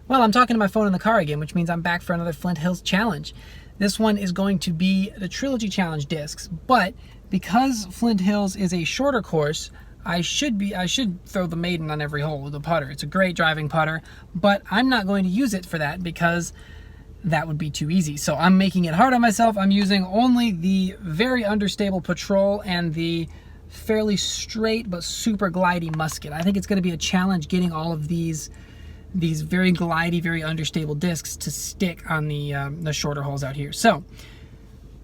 Well, I'm talking to my phone in the car again, which means I'm back for another Flint Hills challenge. This one is going to be the Trilogy Challenge discs, but because Flint Hills is a shorter course, I should throw the maiden on every hole with a putter. It's a great driving putter, but I'm not going to use it for that because that would be too easy. So I'm making it hard on myself. I'm using only the very understable Patrol and the fairly straight but super glidey Musket. I think it's going to be a challenge getting all of these very glidey, very understable discs to stick on the shorter holes out here. So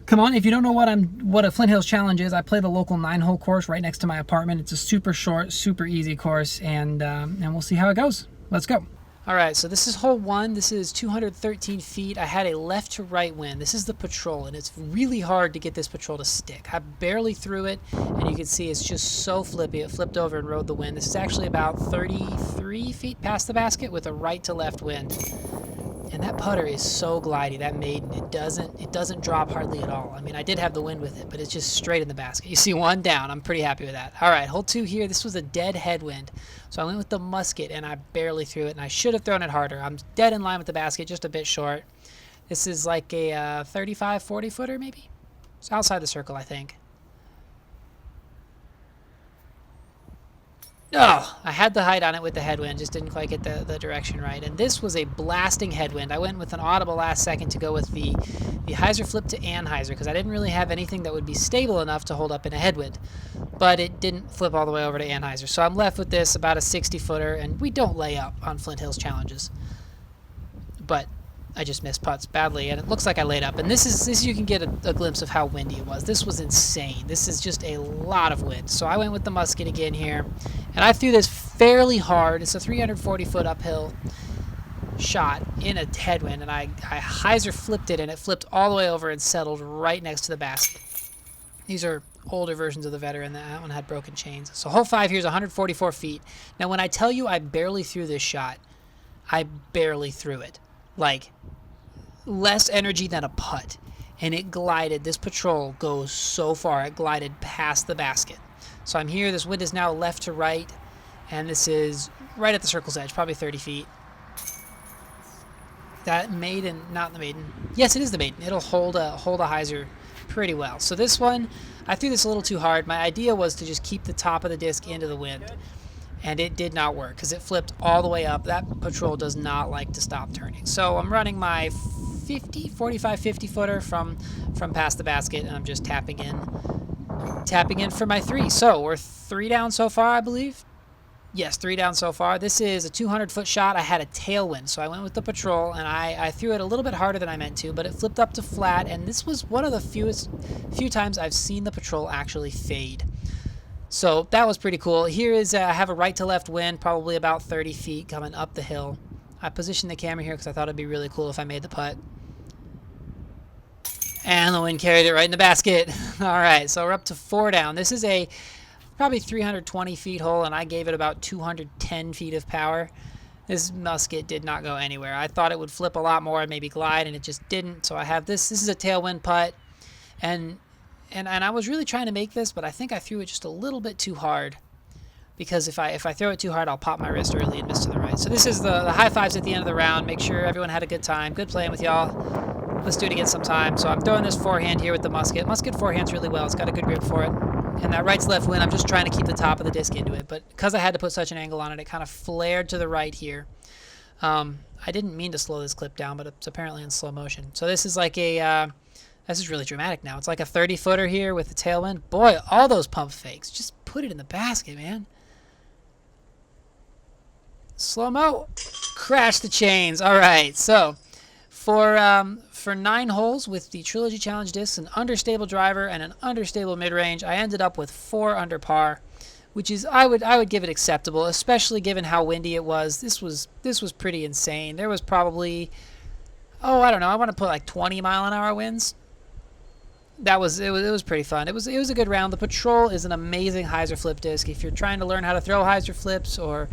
come on, if you don't know what a Flint Hills challenge is, I play the local 9-hole course right next to my apartment. It's a super short, super easy course, and we'll see how it goes. Let's go. All right, so this is hole 1. This is 213 feet. I had a left to right wind. This is the Patrol, and it's really hard to get this Patrol to stick. I barely threw it, and you can see it's just so flippy. It flipped over and rode the wind. This is actually about 33 feet past the basket with a right to left wind. And that putter is so glidey, that maiden, it doesn't drop hardly at all. I mean, I did have the wind with it, but it's just straight in the basket. You see one down. I'm pretty happy with that. All right, hole 2 here. This was a dead headwind. So I went with the Musket, and I barely threw it, and I should have thrown it harder. I'm dead in line with the basket, just a bit short. This is like a 35, 40 footer maybe. It's outside the circle, I think. Oh, I had the height on it with the headwind, just didn't quite get the direction right. And this was a blasting headwind. I went with an audible last second to go with the hyzer flip to anhyzer because I didn't really have anything that would be stable enough to hold up in a headwind. But it didn't flip all the way over to anhyzer. So I'm left with this, about a 60 footer, and we don't lay up on Flint Hills challenges. But I just missed putts badly, and it looks like I laid up. And this you can get a glimpse of how windy it was. This was insane. This is just a lot of wind. So I went with the Musket again here, and I threw this fairly hard. It's a 340-foot uphill shot in a headwind, and I hyzer flipped it, and it flipped all the way over and settled right next to the basket. These are older versions of the Veteran. That one had broken chains. So hole 5 here is 144 feet. Now, when I tell you I barely threw this shot, I barely threw it. Like, less energy than a putt, and it glided. This Patrol goes so far. It glided past the basket. So I'm here. This wind is now left to right, and this is right at the circle's edge, probably 30 feet. That maiden, not the maiden. Yes, it is the maiden. It'll hold a hyzer pretty well. So this one, I threw this a little too hard. My idea was to just keep the top of the disc into the wind, and it did not work because it flipped all the way up. That Patrol does not like to stop turning. So I'm running my 45, 50 footer from past the basket, and I'm just tapping in for my 3. So we're 3 down so far, I believe. Yes, 3 down so far. This is a 200-foot shot. I had a tailwind, so I went with the Patrol, and I threw it a little bit harder than I meant to, but it flipped up to flat, and this was one of the few times I've seen the Patrol actually fade. So that was pretty cool. Here is, I have a right to left wind, probably about 30 feet coming up the hill. I positioned the camera here because I thought it'd be really cool if I made the putt. And the wind carried it right in the basket. All right, so we're up to 4 down. This is a probably 320 feet hole, and I gave it about 210 feet of power. This Musket did not go anywhere. I thought it would flip a lot more and maybe glide, and it just didn't. So I have this. This is a tailwind putt, and I was really trying to make this, but I think I threw it just a little bit too hard. Because if I throw it too hard, I'll pop my wrist early and miss to the right. So this is the high fives at the end of the round. Make sure everyone had a good time. Good playing with y'all. Let's do it again sometime. So I'm throwing this forehand here with the Musket. Musket forehands really well. It's got a good grip for it. And that right to left wind, I'm just trying to keep the top of the disc into it. But because I had to put such an angle on it, it kind of flared to the right here. I didn't mean to slow this clip down, but it's apparently in slow motion. So this is like a... this is really dramatic now. It's like a 30-footer here with the tailwind. Boy, all those pump fakes. Just put it in the basket, man. Slow-mo. Crash the chains. All right, so for 9 holes with the Trilogy Challenge discs, an understable driver, and an understable mid-range, I ended up with 4 under par, which is I would give it acceptable, especially given how windy it was. This was pretty insane. There was probably, I don't know, I want to put like 20-mile-an-hour winds. It was pretty fun. It was a good round. The Patrol is an amazing hyzer flip disc. If you're trying to learn how to throw hyzer flips or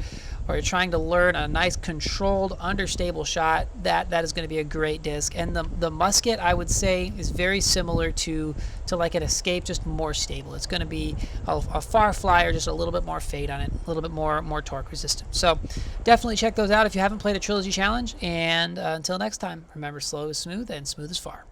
or you're trying to learn a nice controlled understable shot, that is going to be a great disc. And the musket, I would say, is very similar to like an Escape, just more stable. It's going to be a far flyer, just a little bit more fade on it, a little bit more torque resistant. So definitely check those out if you haven't played a Trilogy Challenge. And until next time, remember, slow is smooth and smooth is far.